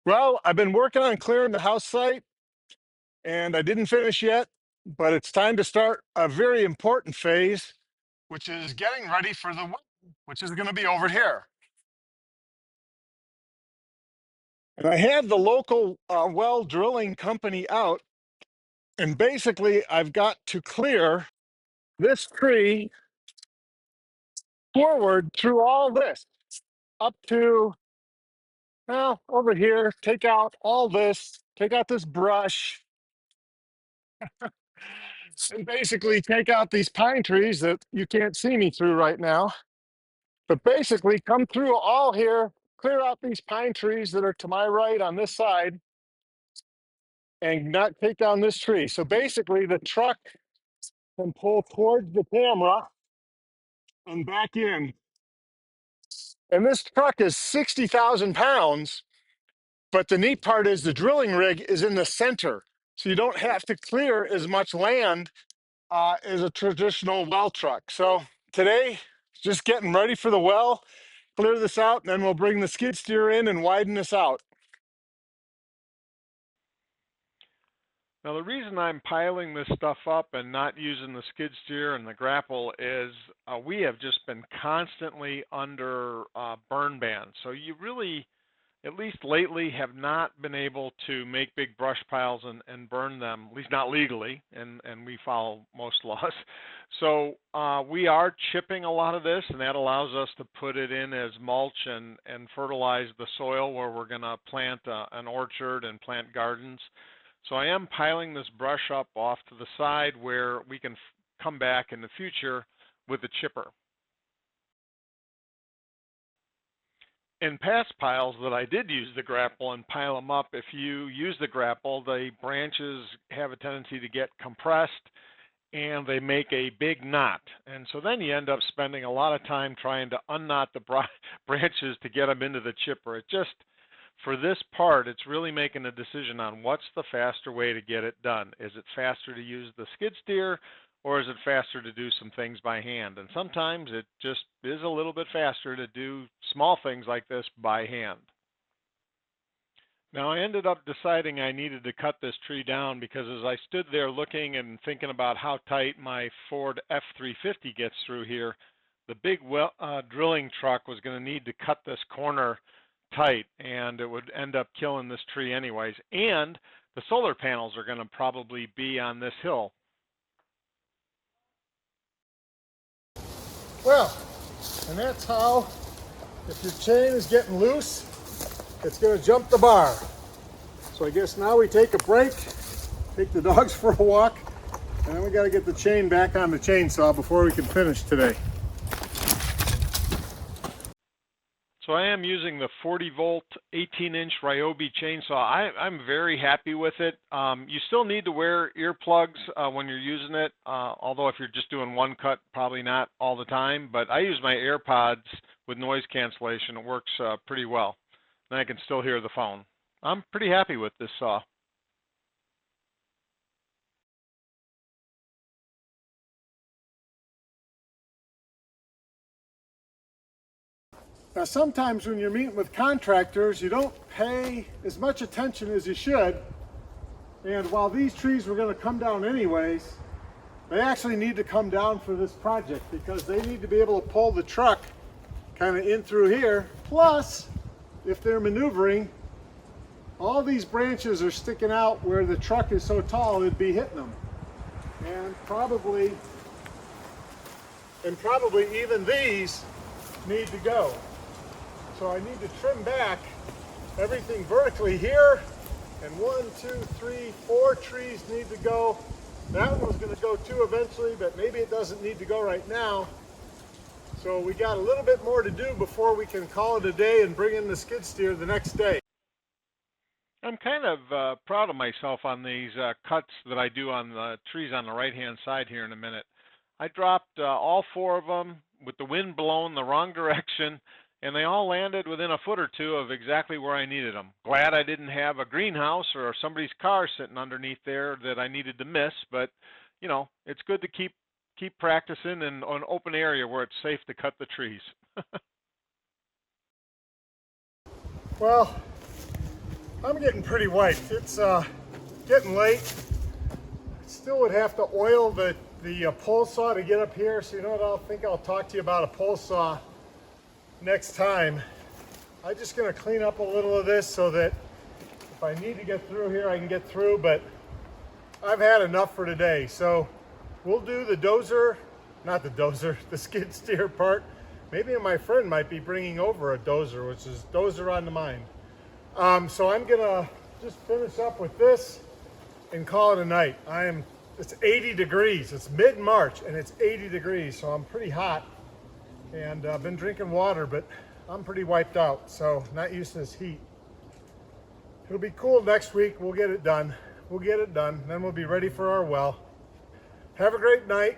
Well, I've been working on clearing the house site and I didn't finish yet, but it's time to start a very important phase, which is getting ready for the well, which is going to be over here. And I had the local well drilling company out, and basically I've got to clear this tree forward through all this up to, well, over here, take out all this, take out this brush, and basically take out these pine trees that you can't see me through right now. But basically come through all here, clear out these pine trees that are to my right on this side, and not take down this tree. So basically the truck can pull towards the camera and back in. And this truck is 60,000 pounds, but the neat part is the drilling rig is in the center. So you don't have to clear as much land as a traditional well truck. So today, just getting ready for the well, clear this out, and then we'll bring the skid steer in and widen this out. Now, the reason I'm piling this stuff up and not using the skid steer and the grapple is we have just been constantly under burn ban. So you really, at least lately, have not been able to make big brush piles and burn them, at least not legally, and we follow most laws. So we are chipping a lot of this, and that allows us to put it in as mulch and fertilize the soil where we're going to plant an orchard and plant gardens. So I am piling this brush up off to the side where we can come back in the future with the chipper. In past piles that I did use the grapple and pile them up, if you use the grapple, the branches have a tendency to get compressed and they make a big knot. And so then you end up spending a lot of time trying to unknot the branches to get them into the chipper. It just, for this part, it's really making a decision on what's the faster way to get it done. Is it faster to use the skid steer, or is it faster to do some things by hand? And sometimes it just is a little bit faster to do small things like this by hand. Now, I ended up deciding I needed to cut this tree down because as I stood there looking and thinking about how tight my Ford F-350 gets through here, the big drilling truck was going to need to cut this corner tight, and it would end up killing this tree anyways. And the solar panels are going to probably be on this hill. Well, and that's how, if your chain is getting loose, it's going to jump the bar. So I guess now we take a break, take the dogs for a walk, and then we got to get the chain back on the chainsaw before we can finish today. So I am using the 40-volt, 18-inch Ryobi chainsaw. I'm very happy with it. You still need to wear earplugs when you're using it, although if you're just doing one cut, probably not all the time. But I use my AirPods with noise cancellation. It works pretty well. And I can still hear the phone. I'm pretty happy with this saw. Now, sometimes when you're meeting with contractors, you don't pay as much attention as you should. And while these trees were going to come down anyways, they actually need to come down for this project because they need to be able to pull the truck kind of in through here. Plus, if they're maneuvering, all these branches are sticking out where the truck is so tall it'd be hitting them. And probably even these need to go. So I need to trim back everything vertically here, and 1, 2, 3, 4 trees need to go. That one was going to go too eventually, but maybe it doesn't need to go right now. So we got a little bit more to do before we can call it a day and bring in the skid steer the next day. I'm kind of proud of myself on these cuts that I do on the trees on the right-hand side here in a minute. I dropped all 4 of them with the wind blowing the wrong direction, and they all landed within a foot or two of exactly where I needed them. Glad I didn't have a greenhouse or somebody's car sitting underneath there that I needed to miss, but you know, it's good to keep practicing in an open area where it's safe to cut the trees. Well, I'm getting pretty wiped. It's getting late. Still would have to oil the pole saw to get up here. So you know what, I think I'll talk to you about a pole saw next time. I'm just gonna clean up a little of this so that if I need to get through here, I can get through, but I've had enough for today. So we'll do the dozer, not the dozer, the skid steer part. Maybe my friend might be bringing over a dozer, which is dozer on the mind. So I'm gonna just finish up with this and call it a night. It's 80 degrees. It's mid-March and it's 80 degrees, so I'm pretty hot. And I've been drinking water, but I'm pretty wiped out, so not used to this heat. It'll be cool next week. We'll get it done. We'll get it done. Then we'll be ready for our well. Have a great night.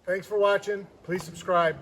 Thanks for watching. Please subscribe.